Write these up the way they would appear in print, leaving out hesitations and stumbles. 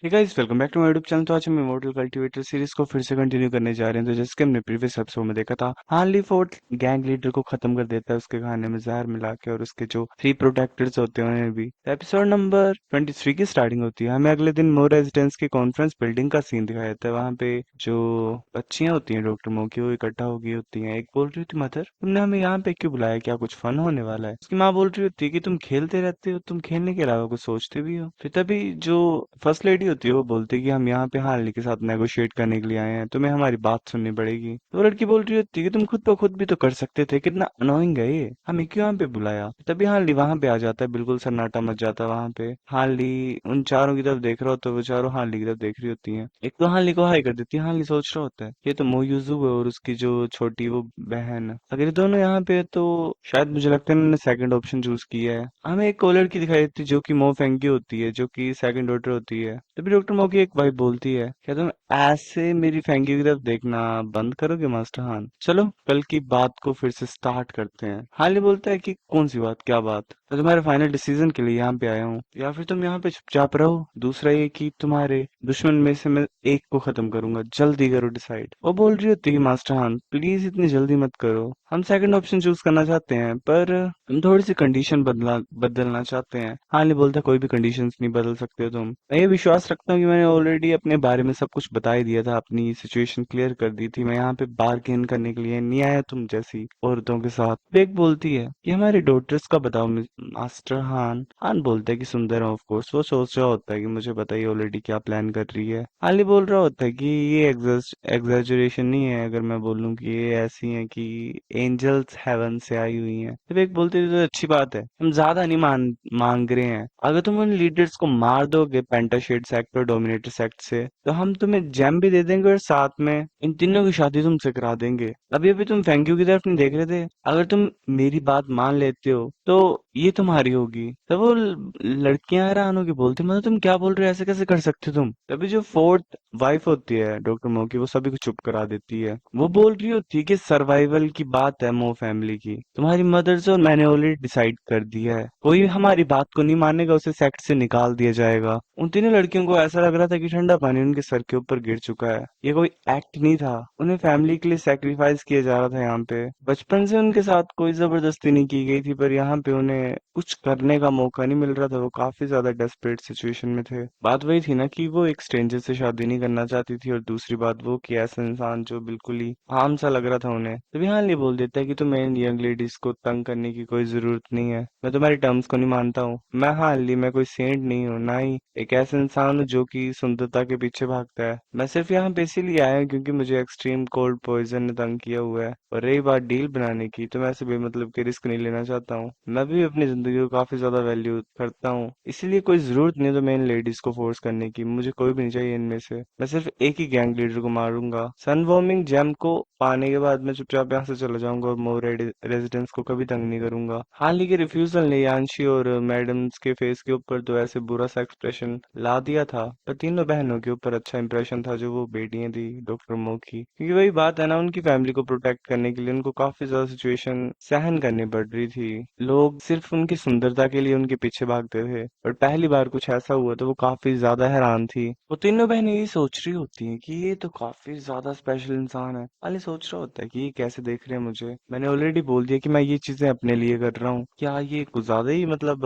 Hey guys, welcome back to my YouTube channel. तो आज हम इमॉर्टल कल्टीवेटर सीरीज को फिर से कंटिन्यू करने जा रहे हैं। तो जैसे कि हमने प्रीवियस एपिसोड में देखा था, हार्ली फोर्ड गैंग लीडर को खत्म कर देता है उसके खाने में जहर मिला के, और उसके जो 3 प्रोटेक्टर्स होते हैं उन्हें भी। एपिसोड नंबर 23 की स्टार्टिंग होती है। हमें अगले दिन मोर रेजिडेंस की कॉन्फ्रेंस बिल्डिंग का सीन दिखाया जाता है। वहाँ पे जो बच्चियां होती हैं डॉक्टर मो की, वो इकट्ठा हो गई होती हैं। एक बोल रही थी, मदर तुमने हमें यहाँ पे क्यों बुलाया, क्या कुछ फन होने वाला है? उसकी माँ बोल रही होती है कि तुम खेलते रहते हो, तुम खेलने के अलावा कुछ सोचते भी हो? फिर तभी जो फर्स्ट लेडी होती है वो बोलती है कि हम यहाँ पे हार्ली के साथ नेगोशिएट करने के लिए आए हैं, तुम्हें हमारी बात सुननी पड़ेगी। तो वो लड़की बोल रही होती है कि तुम खुद ब खुद भी तो कर सकते थे, कितना अनोइंग है ये, हमें क्यों यहाँ पे बुलाया? तभी हार्ली वहां पे आ जाता है, बिल्कुल सन्नाटा मच जाता है वहां पे। हार्ली उन चारों की तरफ देख रहा होता है, वो चारों हार्ली की तरफ देख रही होती हैं। एक तो हार्ली को हाई कर देती है। हार्ली सोच रहा होता है ये तो मोयूजू है और उसकी जो छोटी वो बहन है, अगर ये दोनों यहाँ पे है, तो शायद मुझे लगता है उन्होंने सेकंड ऑप्शन चूज किया है। हमें एक और लड़की दिखाई देती है जो कि मो फेंगी होती है, जो कि सेकंड डॉटर होती है। तभी डॉक्टर मो की एक वाइफ बोलती है, क्या तुम ऐसे मेरी फेंगी की तरफ देखना बंद करोगे मास्टर हान? चलो कल की बात को फिर से स्टार्ट करते हैं। हाल ही बोलता है कि कौन सी बात, क्या बात? मैं तुम्हारे फाइनल डिसीजन के लिए यहाँ पे आया हूँ, या फिर तुम यहाँ पे चुपचाप रहो। दूसरा ये कि तुम्हारे दुश्मन में से मैं एक को खत्म करूंगा, जल्दी करो डिसाइड। वो बोल रही होती है कि मास्टर हान प्लीज इतनी जल्दी मत करो, हम सेकंड ऑप्शन चूज करना चाहते हैं, पर हम थोड़ी सी कंडीशन बदलना चाहते हैं। हाँ, नहीं बोलता कोई भी कंडीशंस नहीं बदल सकते हो तुम। मैं ये विश्वास रखता हूँ कि मैंने ऑलरेडी अपने बारे में सब कुछ बता ही दिया था, अपनी सिचुएशन क्लियर कर दी थी। मैं यहाँ पे बार्गेन करने के लिए नहीं आया तुम जैसी औरतों के साथ। बेक बोलती है कि हमारे डॉटर्स का बताओ मास्टर हान। हान बोलता है कि सुंदर है ऑफ कोर्स। वो सोच रहा होता है कि मुझे बताइए ऑलरेडी क्या प्लान कर रही है। हाली बोल रहा होता है कि ये एग्जैजरेशन नहीं है अगर मैं बोलूं कि ये ऐसी हैं कि एंजल्स हेवन से आई हुई हैं। तो एक बोलते हैं तो अच्छी बात है, हम ज्यादा नहीं मांग रहे हैं। अगर तुम उन लीडर्स को मार दोगे पेंटाशेड सेक्ट और डोमिनेटर सेक्ट से, तो हम तुम्हें जेम भी दे देंगे और साथ में इन तीनों की शादी तुमसे करा देंगे। अभी अभी तुम थैंक यू की तरफ नहीं देख रहे थे? अगर तुम मेरी बात मान लेते हो तो ये तुम्हारी होगी। तब वो लड़कियां हैरान होगी, बोलती मतलब तुम क्या बोल रहे हो, ऐसे कैसे कर सकते हो तुम? तभी जो फोर्थ वाइफ होती है डॉक्टर मो की, वो सभी को चुप करा देती है। वो बोल रही होती है कि सर्वाइवल की बात है मो फैमिली की, तुम्हारी मदर्स और मैंने ऑलरेडी डिसाइड कर दिया है, कोई हमारी बात को नहीं मानेगा उसे सेक्ट से निकाल दिया जाएगा। उन तीनों लड़कियों को ऐसा लग रहा था कि ठंडा पानी उनके सर के ऊपर गिर चुका है। ये कोई एक्ट नहीं था, उन्हें फैमिली के लिए सेक्रीफाइस किया जा रहा था यहाँ पे। बचपन से उनके साथ कोई जबरदस्ती नहीं की गई थी, पर यहाँ पे उन्हें कुछ करने का मौका नहीं मिल रहा था। वो काफी ज्यादा डेस्परेट सिचुएशन में थे। बात वही थी ना कि वो एक स्ट्रेंजर से शादी नहीं करना चाहती थी, और दूसरी बात वो कि ऐसा इंसान जो बिल्कुल ही आम सा लग रहा था उन्हें। तभी हाल ये बोल देता है कि तुम्हें इन यंग लेडीज को तंग करने की कोई जरूरत नहीं है, मैं तुम्हारी टर्म्स को नहीं मानता हूँ। मैं हाल मैं कोई सेंट नहीं हूँ, ना ही एक ऐसा इंसान हूँ जो कि सुंदरता के पीछे भागता है। मैं सिर्फ यहाँ पे इसीलिए आया हूँ क्योंकि मुझे एक्सट्रीम कोल्ड पॉइजन ने तंग किया हुआ है। और रही बात डील बनाने की, तो मैं ऐसे बेमतलब के रिस्क नहीं लेना चाहता हूँ। मैं भी अपनी जिंदगी को काफी ज्यादा वैल्यू करता हूँ, इसीलिए कोई जरूरत नहीं है तो मैं इन लेडीज को फोर्स करने की। मुझे कोई भी नहीं चाहिए इनमें से। मैं सिर्फ एक ही गैंग लीडर को मारूंगा। सन वार्मिंग जेम को पाने के बाद मैं चुपचाप यहाँ से चला जाऊंगा और मोर रेजिडेंट्स को कभी तंग नहीं करूंगा। हाल ही के रिफ्यूजल ने यांशी और मैडम्स के फेस के ऊपर तो ऐसे बुरा सा एक्सप्रेशन ला दिया था, पर तीनों बहनों के ऊपर अच्छा इंप्रेशन था जो वो बेटियां थी डॉक्टर मो की। क्योंकि वही बात है ना, उनकी फैमिली को प्रोटेक्ट करने के लिए उनको काफी ज्यादा सिचुएशन सहन करनी पड़ रही थी। लोग सिर्फ उनकी सुंदरता के लिए उनके पीछे भागते थे, और पहली बार कुछ ऐसा हुआ तो वो काफी ज्यादा हैरान थी। वो तीनों बहनें यही सोच रही होती हैं कि ये तो काफी ज्यादा स्पेशल इंसान है। अली सोच रहा होता है कि ये कैसे देख रहे हैं मुझे, मैंने ऑलरेडी बोल दिया कि मैं ये चीजें अपने लिए कर रहा हूँ। क्या ये कुछ ज्यादा ही मतलब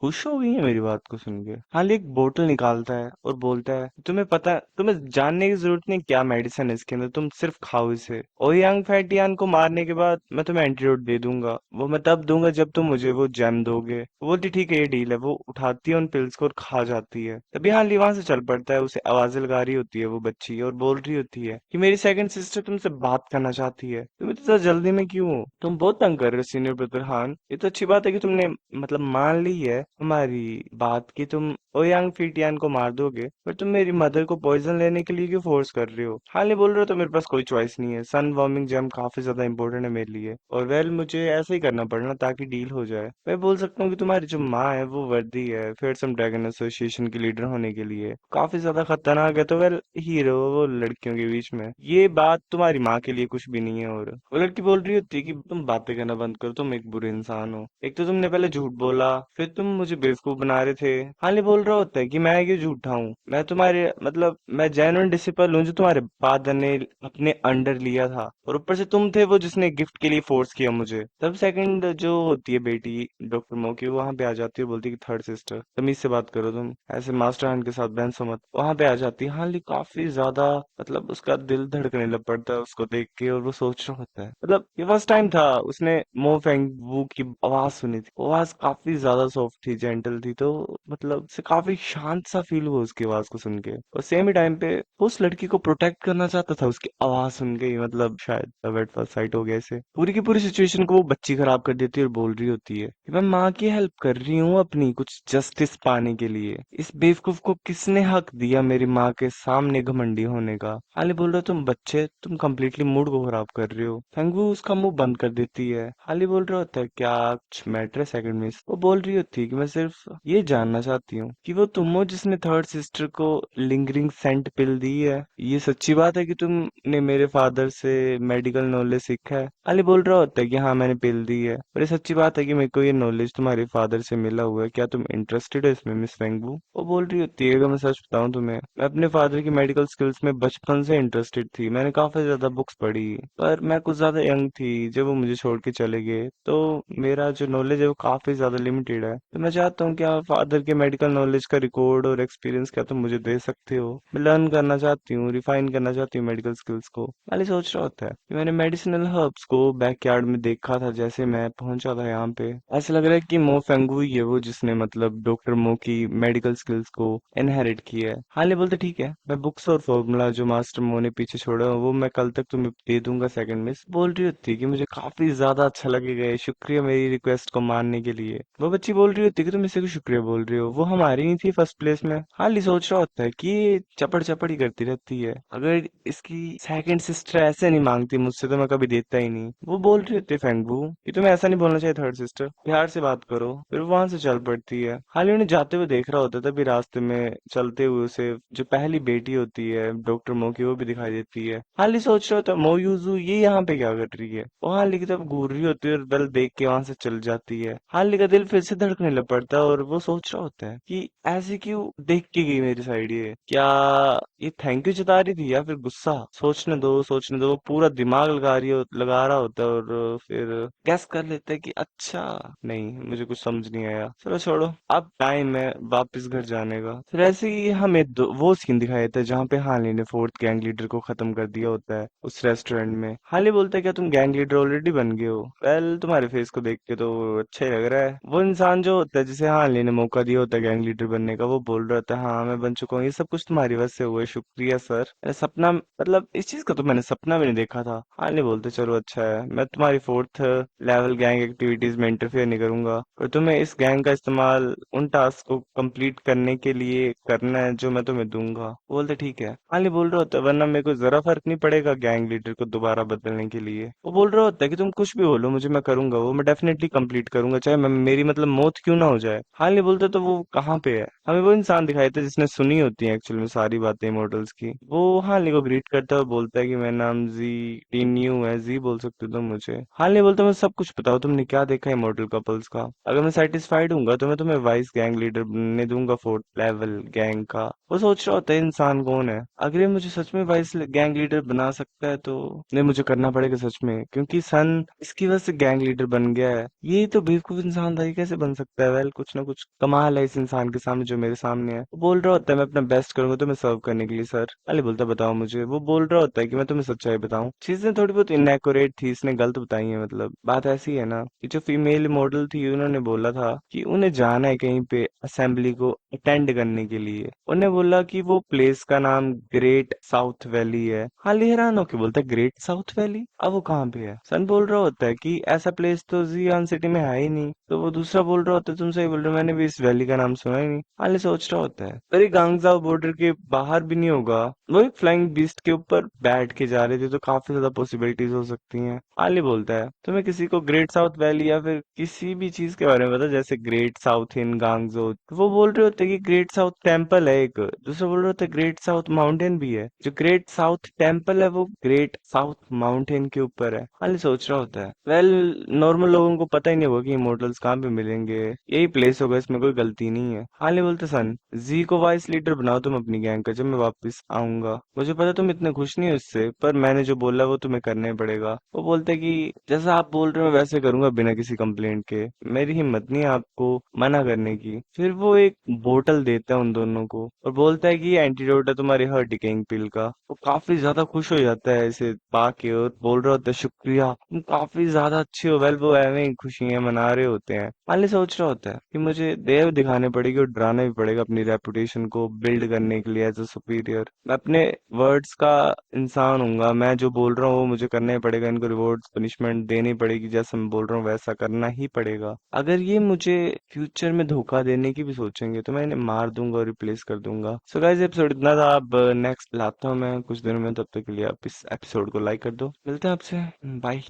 खुश हो गई है मेरी बात को सुन के? हाल एक बोतल निकालता है और बोलता है, तुम्हें पता, तुम्हें जानने की जरूरत नहीं क्या मेडिसिन है इसके अंदर, तुम सिर्फ खाओ इसे। ओयांग फैटियान को मारने के बाद मैं तुम्हें एंटीडोट दे दूंगा, वो मैं तब दूंगा जब तुम मुझे वो जैम दोगे। वो बोलती ठीक है ये डील है। वो उठाती है उन पिल्स को और खा जाती है। तभी हाली वहां से चल पड़ता है। उसे आवाजें लगा रही होती है वो बच्ची, और बोल रही होती है कि मेरी सेकंड सिस्टर तुमसे बात करना चाहती है। तुम इतना जल्दी में क्यों हो? तुम बहुत तंग कर रहे हो सीनियर ब्रदर हान। ये तो अच्छी बात है कि तुमने मतलब मान ली है हमारी बात कि तुम ओयांग फीटियान को मार दोगे, पर तुम मेरी मदर को पॉइजन लेने के लिए क्यों फोर्स कर रहे हो? हाल ही बोल रहे हो तो मेरे पास कोई चॉइस नहीं है। सन वार्मिंग जैम काफी ज्यादा इंपॉर्टेंट है मेरे लिए, और वेल मुझे ऐसे ही करना पड़ना ताकि डील हो जाए। मैं बोल सकता हूँ कि तुम्हारी जो माँ है वो वर्दी है फिर सम ड्रैगन एसोसिएशन की लीडर होने के लिए। काफी ज्यादा खतरनाक है, तो वेल हीरो वो लड़कियों के बीच में। ये बात तुम्हारी माँ के लिए कुछ भी नहीं है। और वो लड़की बोल रही होती है कि तुम बातें करना बंद करो, तुम एक बुरे इंसान हो। एक तो तुमने पहले झूठ बोला, फिर तुम मुझे बेवकूफ बना रहे थे। हाल ही बोल बोल रहा होता है कि मैं क्यों झूठा हूँ, मैं तुम्हारे मतलब मैं जेन्युइन डिसिपल हूँ जो तुम्हारे फादर ने अपने अंडर लिया था, और ऊपर से तुम थे वो जिसने गिफ्ट के लिए फोर्स किया मुझे। तब सेकंड जो होती है बेटी डॉक्टर मो की, वहां पे आ जाती है, बोलती है कि थर्ड सिस्टर तमीज से बात करो, तुम ऐसे मास्टर हैंड के साथ बहस मत। वहां पे आ जाती है हाली, काफी ज्यादा मतलब उसका दिल धड़कने लग पड़ता है उसको देख के, और वो सोच रहा होता है मतलब ये फर्स्ट टाइम था उसने मो फेंग वू की आवाज सुनी थी। वो आवाज काफी ज्यादा सॉफ्ट थी, जेंटल थी, तो मतलब से काफी शांत सा फील हुआ उसकी आवाज को सुन के। और सेम ही टाइम पे वो उस लड़की को प्रोटेक्ट करना चाहता था उसकी आवाज सुन के ही, मतलब शायद लव एट फर्स्ट साइट हो गया इसे। पूरी की पूरी सिचुएशन को वो बच्ची खराब कर देती है और बोल रही होती है कि मैं माँ की हेल्प कर रही हूँ अपनी कुछ जस्टिस पाने के लिए। इस बेवकूफ को किसने हक दिया मेरी माँ के सामने घमंडी होने का? हाली बोल रहे हो तुम बच्चे, तुम कंप्लीटली मूड को खराब कर रहे हो। फेंगू उसका मुंह बंद कर देती है। हाली बोल रहा होता है क्या कुछ मैटर है सेकंड में? वो बोल रही होती है कि मैं सिर्फ ये जानना चाहती हूँ कि वो तुम हो जिसने थर्ड सिस्टर को लिंगरिंग सेंट पिल दी है। ये सच्ची बात है कि तुमने मेरे फादर से मेडिकल नॉलेज सीखा है? अली बोल रहा होता है कि हाँ मैंने पिल दी है, और ये सच्ची बात है कि मेरे को ये नॉलेज तुम्हारे फादर से मिला हुआ है। क्या तुम इंटरेस्टेड हो इसमें मिस वेंगबू? वो बोल रही होती है कि मैं सच बताऊं तुम्हें, मैं अपने फादर की मेडिकल स्किल्स में बचपन से इंटरेस्टेड थी। मैंने काफी ज्यादा बुक्स पढ़ी, पर मैं कुछ ज्यादा यंग थी जब वो मुझे छोड़ के चले गए, तो मेरा जो नॉलेज है वो काफी ज्यादा लिमिटेड है। तो मैं चाहता हूँ क्या फादर के मेडिकल नॉलेज का रिकॉर्ड और एक्सपीरियंस क्या तुम मुझे दे सकते हो? मैं लर्न करना चाहती हूँ, रिफाइन करना चाहती हूँ मेडिकल स्किल्स को। अली सोच रहा होता है कि मैंने मेडिसिनल हर्ब्स को बैकयार्ड में देखा था जैसे मैं पहुंचा था यहाँ पे। ऐसा लग रहा है कि मो फेंगू ही है वो जिसने मतलब डॉक्टर मो की मेडिकल स्किल्स को इनहेरिट किया है। हाले बोलते ठीक है, मैं बुक्स और फॉर्मूला जो मास्टर मो ने पीछे छोड़ा वो मैं कल तक तुम्हें दे दूंगा। सेकंड मिस बोल रही होती है कि मुझे काफी ज्यादा अच्छा लगेगा ये, शुक्रिया मेरी रिक्वेस्ट को मानने के लिए। वो बच्ची बोल रही होती है कि तुम इसे को शुक्रिया बोल रही हो, वो हमारी नहीं थी फर्स्ट प्लेस में। हाली सोच रहा होता है कि ये चपड़ चपड़ ही करती रहती है, अगर इसकी सेकंड सिस्टर ऐसे नहीं मांगती मुझसे तो मैं कभी देता ही नहीं। वो बोल रही होती है फेंगबू कि तुम्हें ऐसा नहीं बोलना चाहिए थर्ड सिस्टर, प्यार से बात करो। फिर वो वहां से चल पड़ती है। हाली उन्हें जाते हुए देख रहा होता है, तभी रास्ते में चलते हुए उसे जो पहली बेटी होती है डॉक्टर मो की वो भी दिखाई देती है। हाली सोच रहा होता है मोयूजू ये यहाँ पे क्या कर रही है। वो हाली की तरफ घूर रही होती है और बेल देख के वहां से चल जाती है। हाली का दिल फिर से धड़कने लग पड़ता है, और वो सोच रहा होता है कि ऐसे क्यों देख के गई मेरी साइड, ये क्या ये थैंक यू जता रही थी या फिर गुस्सा? सोचने दो सोचने दो। वो पूरा दिमाग लगा रहा होता है, और फिर गैस कर लेता है कि अच्छा नहीं, मुझे कुछ समझ नहीं आया, चलो छोड़ो, अब टाइम है वापस घर जाने का। फिर ऐसे ही हमें वो सीन दिखाया जाता है जहाँ पे हाली ने फोर्थ गैंग लीडर को खत्म कर दिया होता है उस रेस्टोरेंट में। हाली बोलता है क्या तुम गैंग लीडर ऑलरेडी बन गए हो? वेल तुम्हारे फेस को देख के तो अच्छा ही लग रहा है। वो इंसान जो होता है जिसे हाली ने मौका दिया होता है गैंग लीडर बनने का, वो बोल रहा था हाँ मैं बन चुका हूँ, ये सब कुछ तुम्हारी वजह से हुआ है, शुक्रिया सर। मैंने सपना मतलब इस चीज का तो मैंने सपना भी नहीं देखा था। हाली बोलते चलो अच्छा है, मैं तुम्हारी फोर्थ लेवल गैंग एक्टिविटीज में इंटरफेयर नहीं करूंगा, और तुम्हें इस गैंग का इस्तेमाल उन टास्क को कंप्लीट करने के लिए करना है जो मैं तुम्हें दूंगा। वो बोलते ठीक है। हाली बोल रहा होता है वरना मेरे को जरा फर्क नहीं पड़ेगा गैंग लीडर को दोबारा बदलने के लिए। वो बोल रहा होता है कि तुम कुछ भी बोलो मुझे, मैं करूंगा, वो मैं डेफिनेटली कंप्लीट करूंगा, चाहे मैं मेरी मतलब मौत क्यों ना हो जाए। हाल नहीं बोलते तो वो कहाँ पे है? हमें वो इंसान दिखाई देता है जिसने सुनी होती है एक्चुअल में सारी बातें इमोर्टल्स की। वो हाल को ग्रीट करता है और बोलता है कि मेरा नाम जी टीन्यू है, जी बोल सकते हो तुम मुझे। हाल नहीं बोलता मुझे सब कुछ बताओ, तुमने क्या देखा है इमोर्टल कपल्स का? अगर मैं सेटिस्फाइड हूँ तो मैं तुम्हें वाइस गैंग लीडर बनने दूंगा फोर्थ लेवल गैंग का। वो सोच रहा होता है इंसान कौन है, अगर ये मुझे सच में वाइस गैंग लीडर बना सकता है तो नहीं मुझे करना पड़ेगा सच में, क्योंकि सन इसकी वजह से गैंग लीडर बन गया है। ये तो बेवकूफ इंसान था, ये कैसे बन सकता है? वेल कुछ ना कुछ कमाल है इस इंसान के सामने जो मेरे सामने है। वो बोल रहा होता है मैं अपना बेस्ट करूंगा तुम्हें सर्व करने के लिए सर। अली बोलता है बताओ मुझे। वो बोल रहा होता है कि मैं तुम्हें सच्चाई बताऊं, चीजें थोड़ी बहुत इनएक्यूरेट थी, इसने गलत बताई है। मतलब बात ऐसी है ना कि जो फीमेल मॉडल थी उन्होंने बोला था कि उन्हें जाना है कहीं पे असेंबली को अटेंड करने के लिए। उन्हें बोला कि वो प्लेस का नाम ग्रेट साउथ वैली है। हाली हैरान होके बोलता है ग्रेट साउथ वैली, अब वो कहाँ पे है? सन बोल रहा होता है कि ऐसा प्लेस तो जियान सिटी में है ही नहीं। तो वो दूसरा बोल रहा होता है तुम सही बोल रहे हो, मैंने भी इस वैली का नाम सुना ही नहीं। हाली सोच रहा होता है पर ये गांगजाओ बॉर्डर के बाहर भी नहीं होगा, वो एक फ्लाइंग बीस्ट के ऊपर बैठ के जा रहे थे, तो काफी ज्यादा पॉसिबिलिटीज हो सकती हैं। हाली बोलता है तुम्हें किसी को ग्रेट साउथ वैली या फिर किसी भी चीज के बारे में पता, जैसे ग्रेट साउथ इन गांगजो? वो बोल रहे होते हैं कि ग्रेट साउथ टेम्पल है एक। दूसरा बोल रहे होते हैं ग्रेट साउथ माउंटेन भी है। जो ग्रेट साउथ टेम्पल है वो ग्रेट साउथ माउंटेन के ऊपर है। हाली सोच रहा होता है वेल नॉर्मल लोगों को पता ही नहीं होगा कि इमोर्टल्स कहाँ पे मिलेंगे, यही प्लेस होगा, इसमें कोई गलती नहीं है। हार्ली बोलते सन, जी को वाइस लीडर बनाओ तुम अपनी गैंग का, जब मैं वापस आऊंगा। मुझे पता तुम इतने खुश नहीं हो इससे, पर मैंने जो बोला वो तुम्हें करना ही पड़ेगा। वो बोलते कि जैसा आप बोल रहे हो मैं वैसे करूंगा बिना किसी कंप्लेंट के, मेरी हिम्मत नहीं है आपको मना करने की। फिर वो एक बोतल देता है उन दोनों को और बोलता है कि ये एंटीडोट है तुम्हारी हर्ट डिकेइंग पिल का। वो काफी ज्यादा खुश हो जाता है इसे पाके और बोल रहा होता है शुक्रिया, तुम काफी ज्यादा अच्छे हो। वेल वो एवं ही खुशियां मना रहे होते हैं। माली सोच रहा होता है कि मुझे देव दिखाने पड़ेगी और डराना भी पड़ेगा अपनी रेपुटेशन को बिल्ड करने के लिए एज अ सुपीरियर। मैं अपने वर्ड्स का इंसान हूंगा, मैं जो बोल रहा हूँ वो मुझे करना ही पड़ेगा, इनको रिवॉर्ड्स पनिशमेंट देनी पड़ेगी, जैसा मैं बोल रहा हूँ वैसा करना ही पड़ेगा। अगर ये मुझे फ्यूचर में धोखा देने की भी सोचेंगे तो मैं इन्हें मार दूंगा और रिप्लेस कर दूंगा। सो गाइस एपिसोड इतना था, अब नेक्स्ट लाता हूँ मैं कुछ दिनों में, तब तक के लिए आप इस एपिसोड को लाइक कर दो। मिलते हैं आपसे, बाय।